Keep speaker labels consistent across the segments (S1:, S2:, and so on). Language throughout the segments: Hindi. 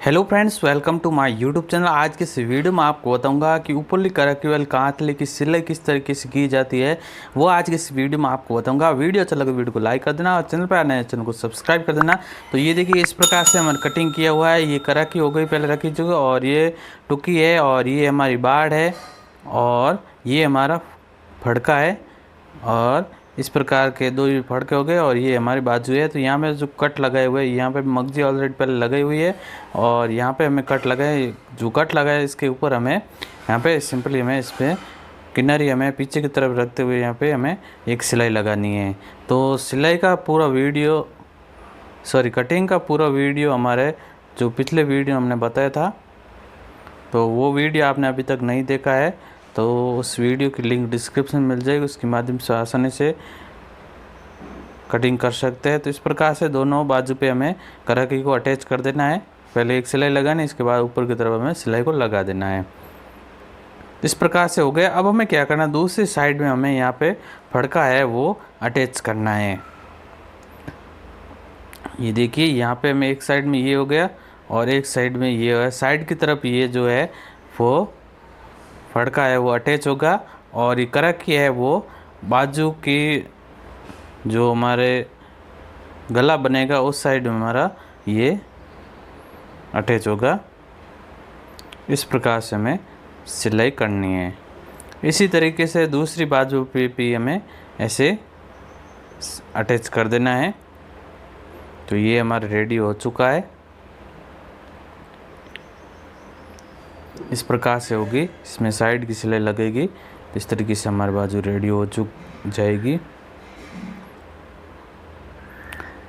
S1: Hello friends, welcome to my YouTube channel. आज के इस वीडियो में आपको बताऊंगा कि ऊपरली करक्यूल कांतले की सिलाई किस तरीके से की जाती है। वो आज के इस वीडियो में आपको बताऊंगा। वीडियो अच्छा लगे वीडियो को लाइक कर देना और चैनल पर नए चैनल को सब्सक्राइब कर देना। तो ये देखिए, इस प्रकार से हमारे कटिंग किया हुआ है। ये करक्यू हो गई पहले रखी चुकी, और ये टुकी है, और ये हमारी बाड़ है, और ये हमारा फड़का है, और इस प्रकार के दो ये फड़के हो गए, और ये हमारी बाजू है। तो यहाँ पे जो कट लगाए हुए हैं, यहाँ पे मगजी ऑलरेडी पहले लगाई हुई है, और यहाँ पे हमें कट लगाए, जो कट लगाए इसके ऊपर हमें यहाँ पे सिंपली हमें इस पर किनारी हमें पीछे की तरफ रखते हुए यहाँ पे हमें एक सिलाई लगानी है। तो सिलाई का पूरा वीडियो, कटिंग का पूरा वीडियो हमारे जो पिछले वीडियो हमने बताया था, तो वो वीडियो आपने अभी तक नहीं देखा है तो उस वीडियो की लिंक डिस्क्रिप्शन में मिल जाएगी। उसके माध्यम से आसानी से कटिंग कर सकते हैं। तो इस प्रकार से दोनों बाजू पे हमें करक्यू को अटैच कर देना है। पहले एक सिलाई लगानी, इसके बाद ऊपर की तरफ हमें सिलाई को लगा देना है। इस प्रकार से हो गया। अब हमें क्या करना है, दूसरी साइड में हमें यहाँ पे फड़का है वो अटैच करना है। ये देखिए, यहाँ पे हमें एक साइड में ये हो गया और एक साइड में ये है। साइड की तरफ ये जो है वो फड़का है वो अटैच होगा, और ये करक्यू है वो बाजू की जो हमारे गला बनेगा उस साइड में हमारा ये अटैच होगा। इस प्रकार से हमें सिलाई करनी है। इसी तरीके से दूसरी बाजू पे भी हमें ऐसे अटैच कर देना है। तो ये हमारा रेडी हो चुका है। इस प्रकार से होगी, इसमें साइड की सिलाई लगेगी। इस तरीके से हमारी बाजू रेडी हो जाएगी।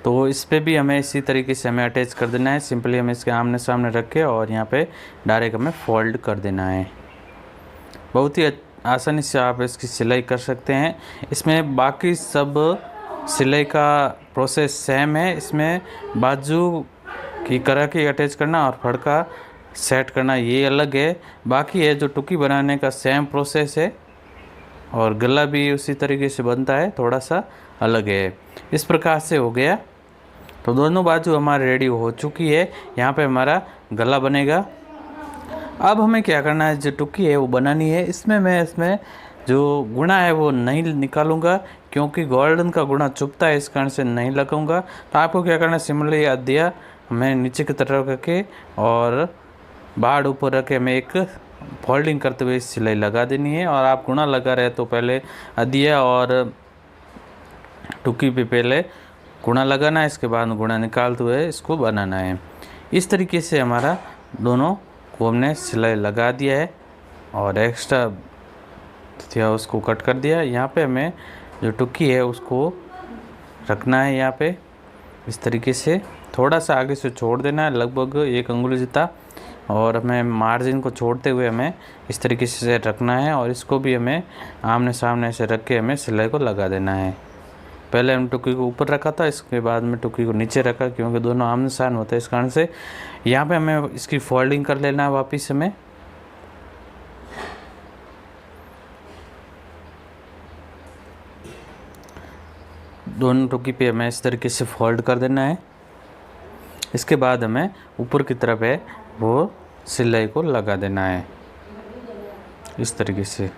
S1: तो इस पे भी हमें इसी तरीके से हमें अटैच कर देना है। सिंपली हमें इसके आमने सामने रख के और यहाँ पे डायरेक्ट हमें फोल्ड कर देना है। बहुत ही आसानी से आप इसकी सिलाई कर सकते हैं। इसमें बाकी सब सिलाई का प्रोसेस सेम है। इसमें बाजू की करक्यू अटैच करना और फड़का सेट करना ये अलग है। बाकी है जो टुकी बनाने का सेम प्रोसेस है, और गला भी उसी तरीके से बनता है, थोड़ा सा अलग है। इस प्रकार से हो गया। तो दोनों बाजू हमारी रेडी हो चुकी है। यहाँ पे हमारा गला बनेगा। अब हमें क्या करना है, जो टुकी है वो बनानी है। इसमें जो गुणा है वो नहीं निकालूंगा, क्योंकि गोल्डन का गुणा चुभता है, इस कारण से नहीं लगाऊंगा। तो आपको क्या करना है, सिमिलरली अद्धिया हमें नीचे की तरफ रखे और बाड़ ऊपर रखे हमें एक फोल्डिंग करते हुए सिलाई लगा देनी है। और आप गुणा लगा रहे तो पहले अद्धिया और टुकी पे पहले गुणा लगाना है, इसके बाद गुणा निकालते हुए इसको बनाना है। इस तरीके से हमारा दोनों को हमने सिलाई लगा दिया है, और एक्स्ट्रा था उसको कट कर दिया। यहाँ पे हमें जो टुकी है उसको रखना है यहाँ पे इस तरीके से। थोड़ा सा आगे से छोड़ देना है, लगभग 1 अंगुली जितना, और हमें मार्जिन को छोड़ते हुए हमें इस तरीके से रखना है। और इसको भी हमें आमने सामने से रख के हमें सिलाई को लगा देना है। पहले हम टुकी को ऊपर रखा था, इसके बाद में टुकी को नीचे रखा, क्योंकि दोनों आमने सामने होते हैं। इस कारण से यहाँ पे हमें इसकी फोल्डिंग कर लेना है वापस हमें। दोनों टुकी पे हमें इस तरीके से फोल्ड कर देना है। इसके बाद हमें ऊपर की तरफ है वो सिलाई को लगा देना है इस तरीके से।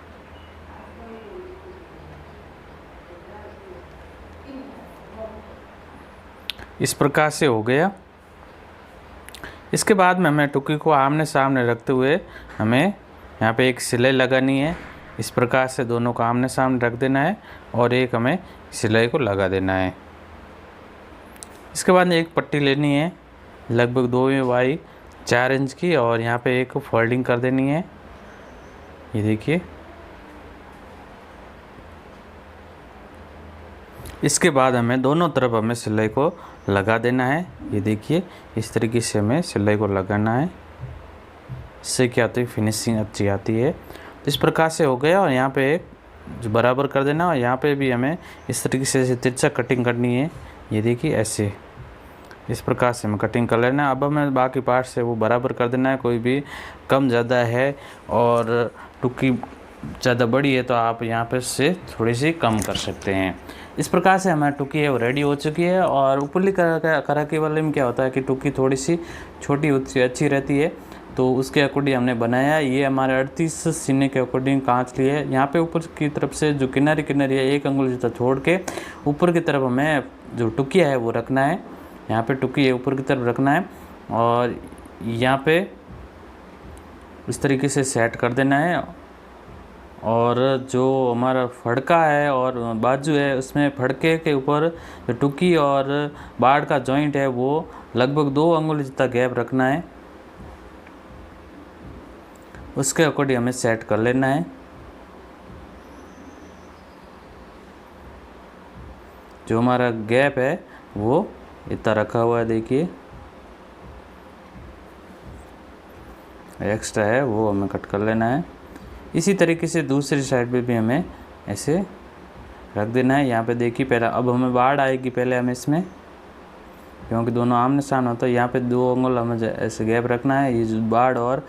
S1: इस प्रकार से हो गया। इसके बाद में हमें टुकी को आमने सामने रखते हुए हमें यहाँ पे एक सिलाई लगानी है। इस प्रकार से दोनों को आमने सामने रख देना है, और एक हमें सिलाई को लगा देना है। इसके बाद एक पट्टी लेनी है लगभग 2 बाई 4 इंच की, और यहाँ पे एक फोल्डिंग कर देनी है। ये देखिए, इसके बाद हमें दोनों तरफ हमें सिलाई को लगा देना है। ये देखिए, इस तरीके से हमें सिलाई को लगाना है। इससे क्या होती है, फिनिशिंग अच्छी आती है। तो इस प्रकार से हो गया। और यहाँ पे जो बराबर कर देना, और यहाँ पे भी हमें इस तरीके से तिरछा कटिंग करनी है। ये देखिए, ऐसे इस प्रकार से हमें कटिंग कर लेना है। अब हमें बाकी पार्ट से वो बराबर कर देना है। कोई भी कम ज़्यादा है और टुकी ज़्यादा बड़ी है तो आप यहाँ पे से थोड़ी सी कम कर सकते हैं। इस प्रकार से हमारी टुकी है वो रेडी हो चुकी है। और ऊपरली कराके वाले में क्या होता है कि टुकी थोड़ी सी छोटी होती अच्छी रहती है, तो उसके अकॉर्डिंग हमने बनाया। ये हमारे 38 सीने के अकॉर्डिंग कांच लिए है। यहाँ पे ऊपर की तरफ से जो किनारी है 1 अंगुल जितना छोड़ के ऊपर की तरफ हमें जो टुकिया है वो रखना है। यहाँ पे टुकी है ऊपर की तरफ रखना है और यहाँ पे इस तरीके से सेट कर देना है। और जो हमारा फड़का है और बाजू है उसमें फड़के के ऊपर जो टुकी और बाड़ का जॉइंट है वो लगभग 2 अंगुल जितना गैप रखना है। उसके अकॉर्डिंग हमें सेट कर लेना है। जो हमारा गैप है वो इतना रखा हुआ है, देखिए एक्स्ट्रा है वो हमें कट कर लेना है। इसी तरीके से दूसरी साइड पे भी हमें ऐसे रख देना है। यहाँ पे देखिए पहले अब हमें बाड़ आएगी पहले हमें इसमें, क्योंकि दोनों आमने सामने होता है। यहाँ पे 2 अंगुल हमें ऐसे गैप रखना है। ये जो बाड़ और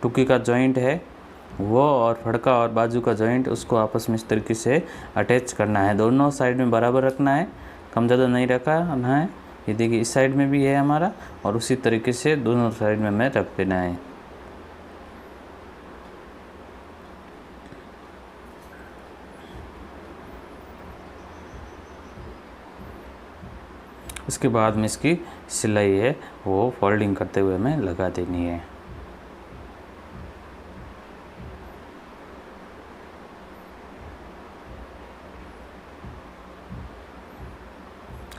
S1: टुकी का जॉइंट है वो और फड़का और बाजू का जॉइंट उसको आपस में इस तरीके से अटैच करना है। दोनों साइड में बराबर रखना है, कम ज़्यादा नहीं रखना है। ये देखिए इस साइड में भी है हमारा और उसी तरीके से दोनों साइड में हमें रख देना है। इसके बाद में इसकी सिलाई है वो फोल्डिंग करते हुए हमें लगा देनी है।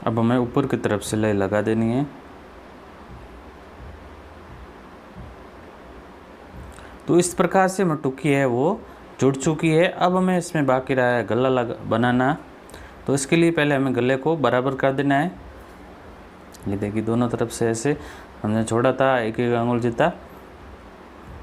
S1: अब हमें ऊपर की तरफ सिलाई लगा देनी है। तो इस प्रकार से हमारी टुकी है वो जुड़ चुकी है। अब हमें इसमें बाकी रहा है गला बनाना। तो इसके लिए पहले हमें गले को बराबर कर देना है। ये देखिए दोनों तरफ से ऐसे हमने छोड़ा था 1-1 अंगुल जितना।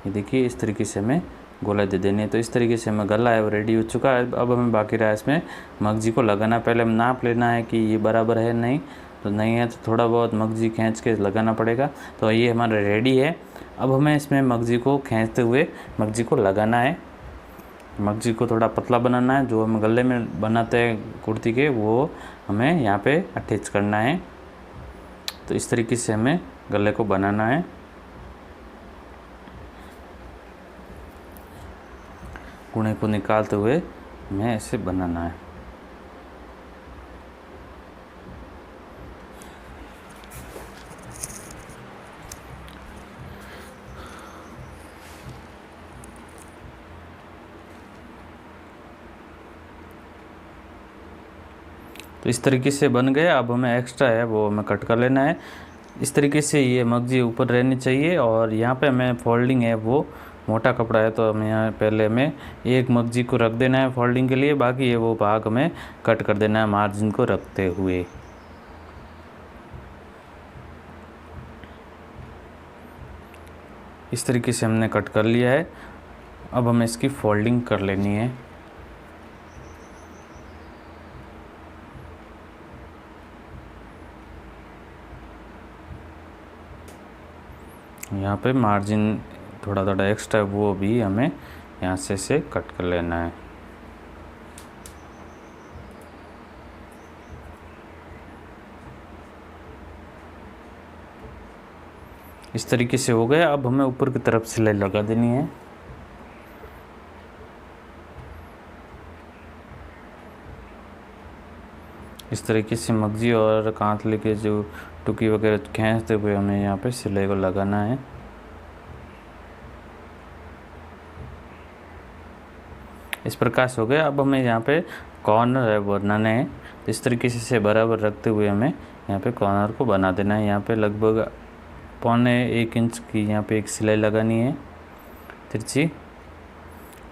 S1: ये देखिए इस तरीके से हमें गोला दे देनी है। तो इस तरीके से हमें गला है वो रेडी हो चुका है। अब हमें बाकी रहा है इसमें मगजी को लगाना। पहले हम नाप लेना है कि ये बराबर है नहीं, तो नहीं है तो थोड़ा बहुत मगजी खींच के लगाना पड़ेगा। तो ये हमारा रेडी है। अब हमें इसमें मगजी को खींचते हुए मगजी को लगाना है। मगजी को थोड़ा पतला बनाना है। जो हम गले में बनाते हैं कुर्ती के वो हमें यहाँ पे अटैच करना है। तो इस तरीके से हमें गले को बनाना है। गुणे को निकालते हुए हमें ऐसे बनाना है। तो इस तरीके से बन गए। अब हमें एक्स्ट्रा है वो हमें कट कर लेना है। इस तरीके से ये मगजी ऊपर रहनी चाहिए और यहाँ पे हमें फोल्डिंग है वो मोटा कपड़ा है, तो हमें यहाँ पहले हमें एक मगजी को रख देना है फोल्डिंग के लिए। बाकी ये वो भाग हमें कट कर देना है मार्जिन को रखते हुए। इस तरीके से हमने कट कर लिया है। अब हमें इसकी फोल्डिंग कर लेनी है। यहाँ पे मार्जिन थोड़ा थोड़ा एक्स्ट्रा वो भी हमें यहाँ से कट कर लेना है। इस तरीके से हो गया। अब हमें ऊपर की तरफ सिलाई लगा देनी है। इस तरीके से मगजी और कांत लेके जो टुकी वगैरह खींचते हुए हमें यहाँ पे सिलाई को लगाना है। इस प्रकार से हो गया। अब हमें यहाँ पे कॉर्नर है बनाने हैं। तो इस तरीके से बराबर रखते हुए हमें यहाँ पे कॉर्नर को बना देना है। यहाँ पे लगभग 1.25 इंच की यहाँ पे एक सिलाई लगानी है तिरछी,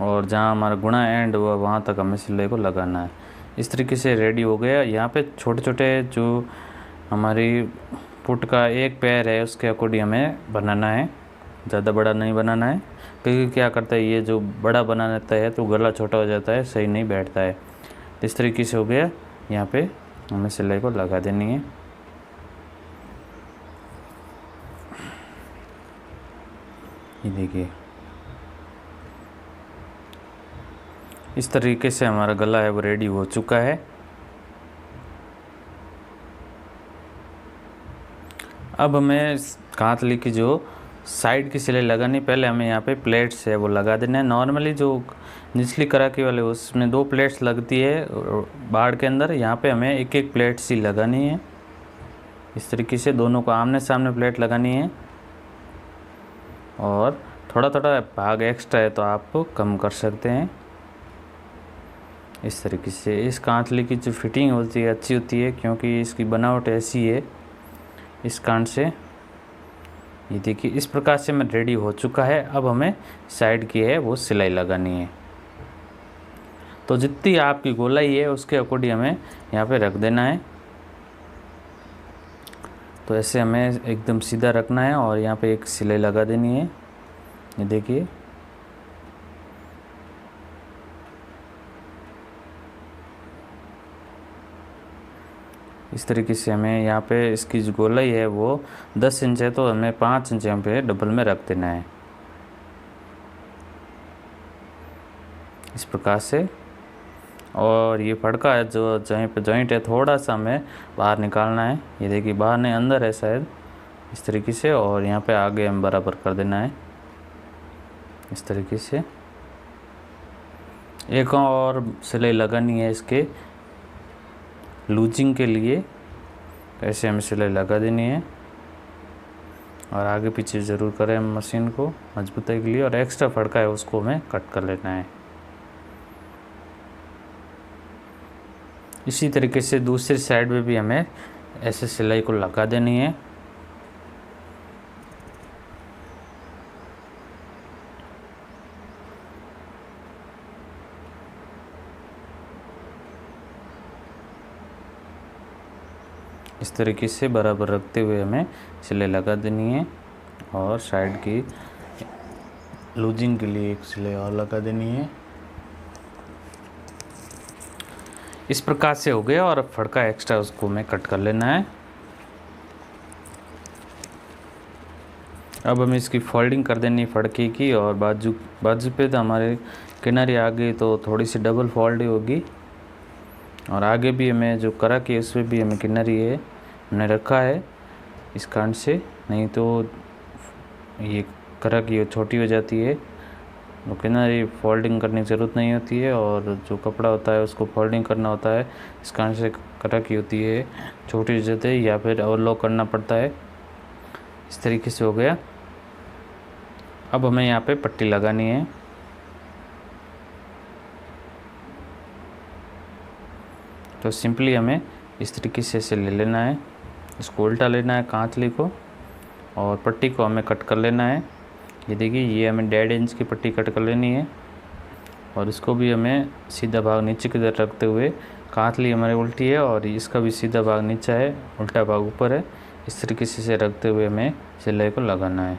S1: और जहाँ हमारा गुणा एंड हुआ वहाँ तक हमें सिलाई को लगाना है। इस तरीके से रेडी हो गया। यहाँ पे छोटे छोटे जो हमारी पुट का एक पैर है उसके अकॉर्डिंग हमें बनाना है, ज़्यादा बड़ा नहीं बनाना है। क्योंकि क्या करता है ये जो बड़ा बना लेता है तो गला छोटा हो जाता है, सही नहीं बैठता है। इस तरीके से हो गया। यहाँ पे हमें सिलाई को लगा देनी है। ये देखिए इस तरीके से हमारा गला है वो रेडी हो चुका है। अब हमें कांतली की जो साइड की सिलाई लगानी, पहले हमें यहाँ पे प्लेट्स है वो लगा देना है। नॉर्मली जो निचली कराकी वाले उसमें 2 प्लेट्स लगती है बाड़ के अंदर, यहाँ पे हमें एक एक प्लेट सी लगानी है। इस तरीके से दोनों को आमने सामने प्लेट लगानी है, और थोड़ा थोड़ा भाग एक्स्ट्रा है तो आप कम कर सकते हैं। इस तरीके से इस कांतली की जो फिटिंग होती है अच्छी होती है, क्योंकि इसकी बनावट ऐसी है। इस कान से ये देखिए इस प्रकार से मैं रेडी हो चुका है। अब हमें साइड की है वो सिलाई लगानी है। तो जितनी आपकी गोलाई है उसके अकॉर्डिंग हमें यहाँ पे रख देना है। तो ऐसे हमें एकदम सीधा रखना है और यहाँ पे एक सिलाई लगा देनी है। ये देखिए इस तरीके से हमें यहाँ पे इसकी जो गोलाई है वो 10 इंच है, तो हमें 5 इंच यहाँ पे डबल में रख देना है इस प्रकार से। और ये फड़का है जो जहीं पे जॉइंट है थोड़ा सा हमें बाहर निकालना है। ये देखिए बाहर नहीं अंदर है शायद, इस तरीके से। और यहाँ पे आगे हम बराबर कर देना है इस तरीके से। एक और सिलाई लगानी है इसके लूजिंग के लिए, ऐसे हमें सिलाई लगा देनी है। और आगे पीछे ज़रूर करें हम मशीन को मजबूती के लिए। और एक्स्ट्रा फड़का है उसको हमें कट कर लेना है। इसी तरीके से दूसरी साइड में भी हमें ऐसे सिलाई को लगा देनी है। इस तरीके से बराबर रखते हुए हमें सिलाई लगा देनी है। और साइड की लूजिंग के लिए एक सिलाई और लगा देनी है। इस प्रकार से हो गया। और अब फड़का एक्स्ट्रा उसको हमें कट कर लेना है। अब हमें इसकी फोल्डिंग कर देनी है फड़के की। और बाजू पे तो हमारे किनारे आ गई तो थोड़ी सी डबल फोल्ड होगी। और आगे भी हमें जो करा की उसमें भी हमें किनारी है हमने रखा है इस कान से, नहीं तो ये करा की छोटी हो जाती है। तो किनारी फोल्डिंग करने की ज़रूरत नहीं होती है। और जो कपड़ा होता है उसको फोल्डिंग करना होता है। इस कान से करा की होती है छोटी हो जाती है, या फिर ओवरलॉक करना पड़ता है। इस तरीके से हो गया। अब हमें यहाँ पे पट्टी लगानी है। तो सिंपली हमें इस तरीके से इसे ले लेना है, इसको उल्टा लेना है कांतली को, और पट्टी को हमें कट कर लेना है। ये देखिए ये हमें 1.5 इंच की पट्टी कट कर लेनी है। और इसको भी हमें सीधा भाग नीचे की तरफ रखते हुए, कांतली हमारी उल्टी है और इसका भी सीधा भाग नीचा है, उल्टा भाग ऊपर है। इस तरीके से इसे रखते हुए हमें सिलाई को लगाना है।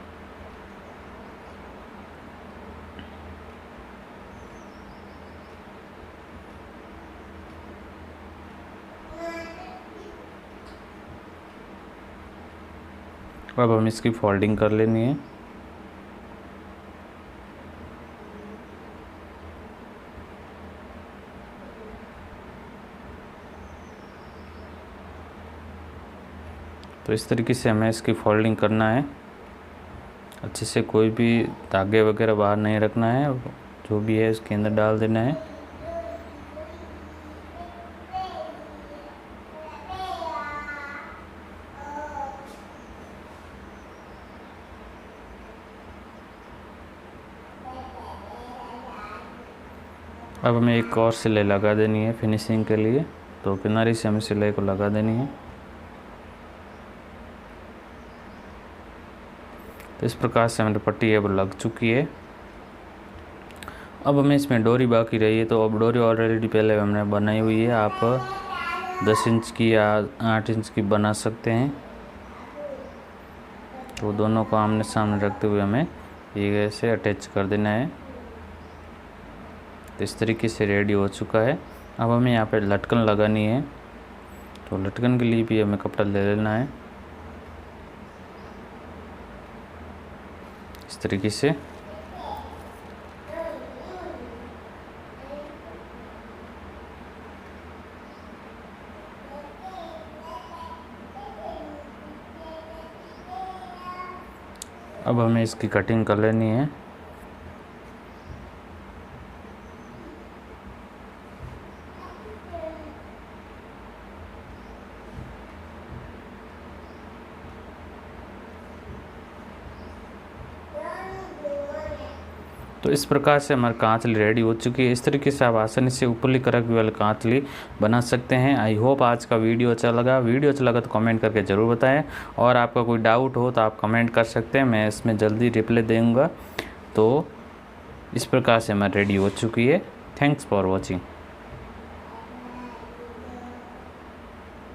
S1: अब हम इसकी फोल्डिंग कर लेनी है। तो इस तरीके से हमें इसकी फोल्डिंग करना है अच्छे से। कोई भी धागे वगैरह बाहर नहीं रखना है, जो भी है इसके अंदर डाल देना है। अब हमें एक और सिलाई लगा देनी है फिनिशिंग के लिए। तो किनारे से हमें सिलाई को लगा देनी है। तो इस प्रकार से हमारी पट्टी है वो लग चुकी है। अब हमें इसमें डोरी बाकी रही है। तो अब डोरी ऑलरेडी पहले हमने बनाई हुई है, आप 10 इंच की या 8 इंच की बना सकते हैं। तो दोनों को आमने सामने रखते हुए हमें ये ऐसे अटैच कर देना है। तो इस तरीके से रेडी हो चुका है। अब हमें यहाँ पे लटकन लगानी है। तो लटकन के लिए भी हमें कपड़ा ले लेना है इस तरीके से। अब हमें इसकी कटिंग कर लेनी है। तो इस प्रकार से हमारी कांचली रेडी हो चुकी है। इस तरीके से आप आसानी से ऊपरली करक वाली कांचली बना सकते हैं। आई होप आज का वीडियो अच्छा लगा। वीडियो अच्छा लगा तो कमेंट करके ज़रूर बताएं, और आपका कोई डाउट हो तो आप कमेंट कर सकते हैं, मैं इसमें जल्दी रिप्लाई दूँगा। तो इस प्रकार से हमारी रेडी हो चुकी है। Thanks for watching.